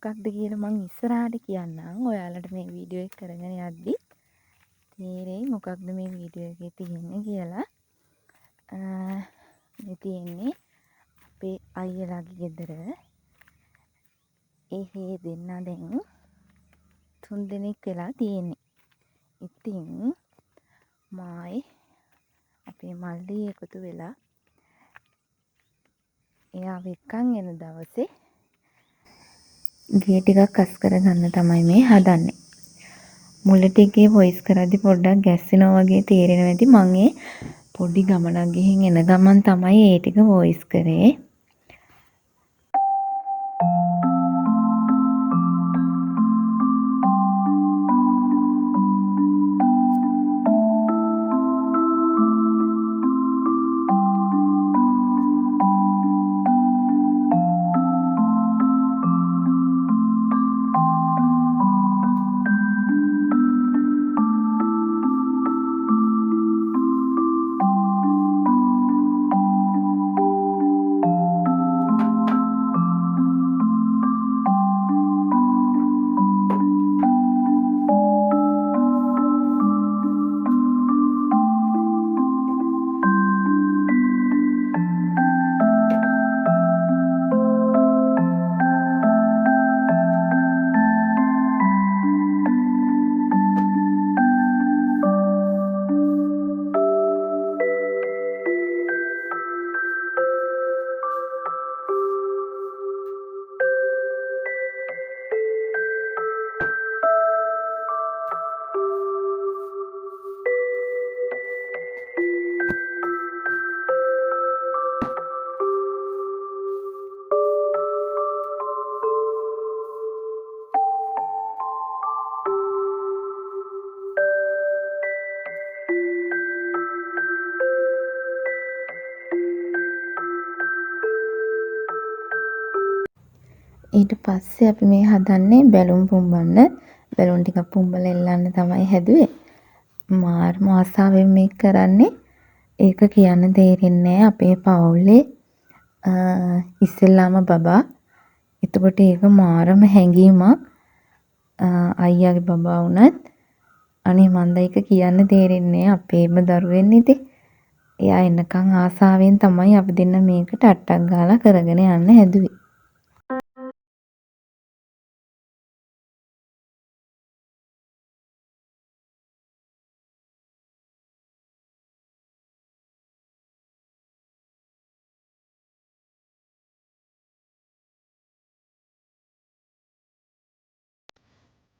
මොකක්ද කියලා මං ඉස්සරහට කියන්නම්. ඔයාලට මේ වීඩියෝ එක කරගෙන යද්දි තේරෙයි මොකක්ද මේ වීඩියෝ එකේ තියෙන්නේ කියලා. මේ තියෙන්නේ අපේ අයියලාගේ ගෙදර. ඒ දෙන්නා දැන් 3 දෙනෙක් වෙලා තියෙන්නේ. ඉතින් මායි අපේ මල්ලි එකතු වෙලා එයාව එක්කන් එන දවසේ ගේ ටිකක් අස් කරගන්න තමයි මේ හදන්නේ. මුලට එකේ වොයිස් කරද්දි පොඩ්ඩක් ගැස්සෙනවා වගේ තේරෙනවා ඇති. මම ඒ පොඩි ගමනක් ගිහින් එන ගමන් තමයි ඒ ටික වොයිස් කරේ. ඊට පස්සේ අපි මේ හදන්නේ බැලුම් පුම්බන්න. බැලුම් ටිකක් පුම්බලා එල්ලන්න තමයි හැදුවේ. මාර්ම ආසාවෙන් මේක කරන්නේ. ඒක කියන්න තේරෙන්නේ නැහැ අපේ පවුලේ ඉස්සෙල්ලාම බබා. එතකොට ඒක මාරම හැංගීමක්. අයියාගේ බබා වුණත් අනේ මන්ද ඒක කියන්න තේරෙන්නේ අපේම දරුවෙන් ඉතින්. එයා එනකන් ආසාවෙන් තමයි අපි දෙන්න මේක ටට්ටක් ගාලා කරගෙන යන්න හැදුවේ.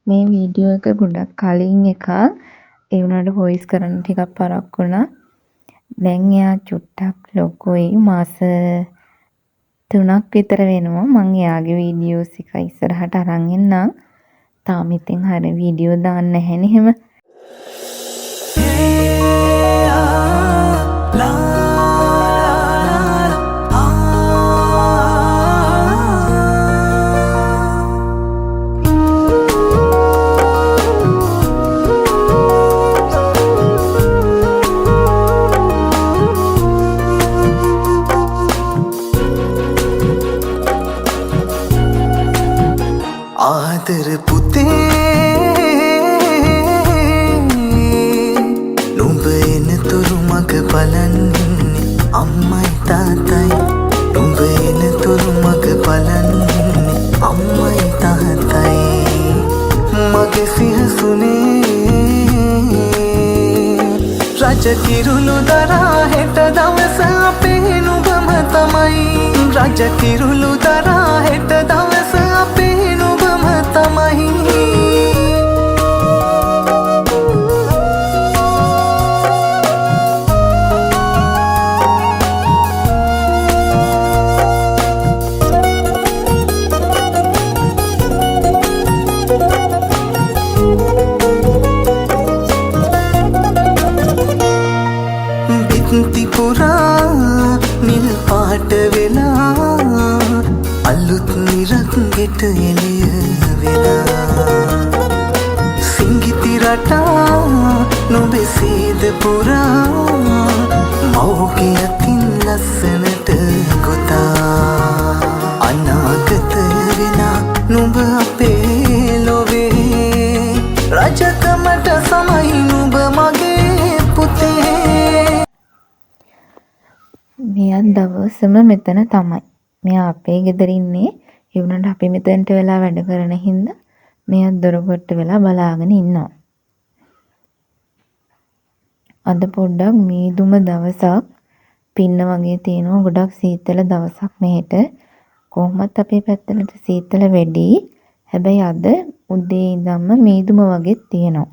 මේ වීඩියෝ එක ගොඩක් කලින් එකක්. ඒ වුණාට වොයිස් කරන්න ටිකක් පරක්කු වුණා. දැන් එයා චුට්ටක් ලොකුයි. මාස 3ක් විතර වෙනවා. මම එයාගේ වීඩියෝස් එක ඉස්සරහට අරන් එන්නම්. තාම ඉතින් හරිය වීඩියෝ දාන්න නැහැ නේ එහෙම. ආදර පුතේ නුඹ එනතුරු මග බලන්නේ අම්මයි තාත්තයි. නුඹ එනතුරු මග බලන්නේ අම්මයි තාත්තයි. මගේ සිහසුනේ රජ කිරුළු දරා හෙට දවස අපේ නුඹම තමයි. රජ කිරුළු දරා හෙට දවස අපේ නුඹම තමයි. බිත්ති පුරා නිල් පාට වෙලා අලුත් නිරංගෙට එළිය වෙලා සිංගිති රටා නොබේ සීද පුරා මව්ගේ අතින් ලස්සනට ගොතා අනාගත වෙලා නුඹ මෙයත් දවසම මෙතන තමයි. මෙයා අපේ ගෙදර ඉන්නේ. ඒ වුණාට අපි මෙතනට වෙලා වැඩ කරන හින්දා මෙයත් දොරකොට්ට වෙලා බලාගෙන ඉන්නවා. අද පොඩ්ඩක් මීදුම දවසක් පින්න වගේ තියෙනවා. ගොඩක් සීතල දවසක් මෙහෙට. කොහොමත් අපේ පැත්තට සීතල වැඩි. හැබැයි අද උදේ ඉඳන්ම මීදුම වගේ තියෙනවා.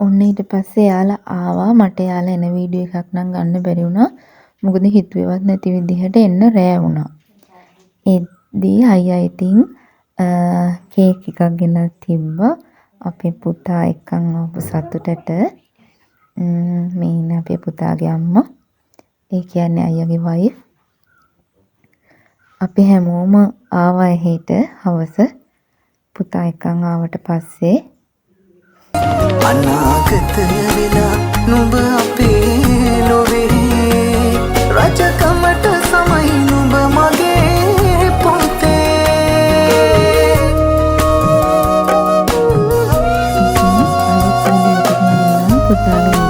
ඔන්න ඊට පස්සේ එයාලා ආවා. මට එයාලා එන වීඩියෝ එකක් නම් ගන්න බැරි වුණා. මොකද හිතුවේවත් නැති විදිහට එන්න රෑ වුණා. එද්දී අයියා ඉතින් කේක් එකක් ගෙනත් තිබ්බා. අපේ පුතා එක්කන් ආපු සතුටට. මේ ඉන්නේ අපේ පුතාගේ අම්මා. ඒ කියන්නේ අයියාගේ වයිෆ්. අපි හැමෝම ආවා එහෙට හවස. පුතා එක්කන් ආවට පස්සේ අනාගත වෙලා නුඹ අපේ ලොවේ රජකමට සමයි නුඹ මගේ පොතේ. පුතාගේ